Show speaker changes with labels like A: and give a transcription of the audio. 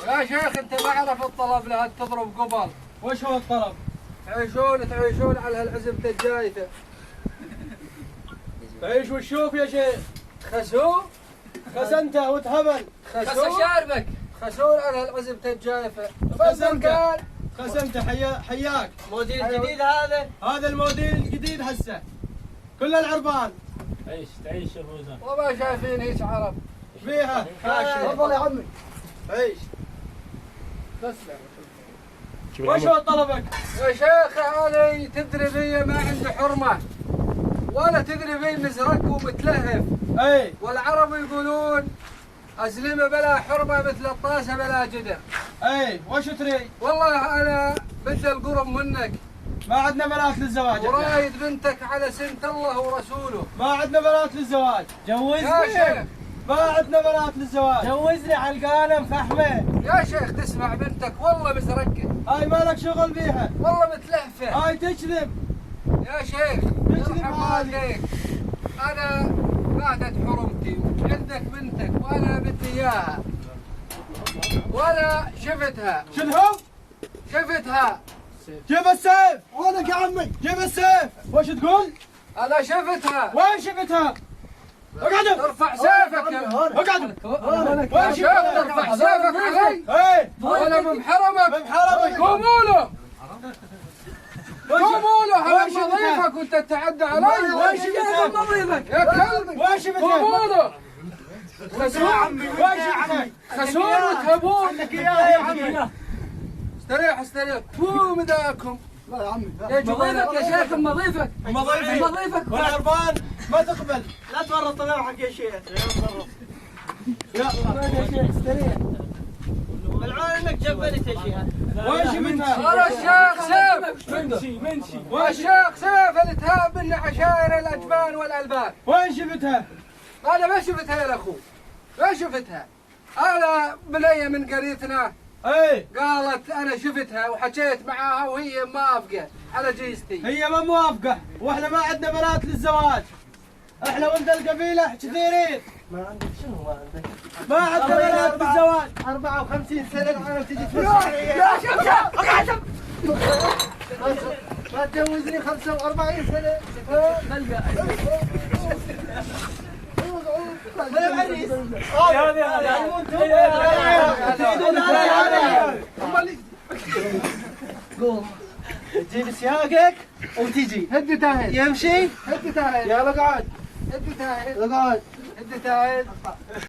A: يا شيخ انت ما عرف الطلب لها تضرب قبل.
B: وش هو الطلب؟
A: تعيشون على هالعزبة الجايفة.
B: تعيش وتشوف يا شيخ. خسنته وتهبل.
A: خس شاربك. خسون على هالعزبة الجايفة.
B: خسنته حياك.
A: موديل جديد هذا؟
B: هذا الموديل الجديد هسه. كل العربان.
C: تعيش يا فوزان.
A: وما شايفين هيك عرب.
B: فيها.
A: تفضل يا عمي.
B: عيش.
A: تسلم.
B: وش هو طلبك؟
A: يا شيخ انا تدري بي ما عندي حرمه ولا تدري بي مزرق ومتلهف.
B: اي.
A: والعرب يقولون ازلمه بلا حرمه مثل الطاسه بلا جدر.
B: اي. وش تريد؟
A: والله انا مثل القرب منك.
B: ما عندنا بنات للزواج.
A: ورايد بنتك على سنة الله ورسوله.
B: ما عندنا بنات للزواج.
C: جوزني
A: يا شيخ.
B: ما عندنا بنات للزواج.
C: جوزني على القالم فحمه.
A: يا شيخ تسمع بنتك والله مزرقه.
B: هاي مالك شغل بيها.
A: والله متلهفه.
B: هاي تكذب.
A: يا شيخ
B: تكذب
A: يرحم
B: عادي.
A: والديك. انا بعدت حرمتي وعندك بنتك وانا بدي اياها. وانا شفتها.
B: شنو؟
A: شفتها.
B: جيب السيف. وينك يا عمي؟ جيب السيف. وش تقول؟
A: انا شفتها.
B: وين شفتها؟ اقعد.
A: ارفع سيفك يا
B: اقعد.
A: يا شيخ ترفع سيفك علي.
B: ايه.
A: وانا بمحرمك.
B: بمحرمك.
A: قوموا له. قوموا له على مضيفك وانت تتعدى علي.
B: وين شفتها؟
A: مضيفك يا كلب.
B: وين شفتها؟
A: قوموا له. خسون.
B: وين شفتها؟
A: خسون وتهبون.
B: يا عمي.
A: استريح فو مداكم.
D: لا يا عمي
A: يا مضيفك يا شيخ مضيفك.
B: مضيفك. والعربان ما تقبل.
D: لا تورط نوعك يا شيخ.
B: يلا.
D: يا شيخ استريح. ملعون انك جبلت يا شيخ.
B: وين شفتها؟
A: ترى الشيخ سيف.
C: منشي.
A: والشيخ سيف اللي تهاب من عشائر الاجبان والالبان.
B: وين شفتها؟
A: انا ما شفتها يا اخو. ما شفتها. انا بنيه من قريتنا
B: ايه.
A: قالت انا شفتها وحكيت معاها وهي موافقه على جيزتي.
B: هي ما موافقة واحنا ما عندنا بنات للزواج. احنا ولد القبيلة كثيرين.
D: ما عندك شنو ما عندك؟
B: ما عندنا بنات للزواج.
D: 54 سنة العالم تجي
A: يا شيخ اقعد.
D: ما تجوزني 45 سنة. العريس. قوم تجيب سياقك وتجي.
A: هدي تاهل.
D: يمشي.
A: هدي تاهل.
D: يلا اقعد.
A: هدي تاهل.
D: اقعد.
A: هدي تاهل.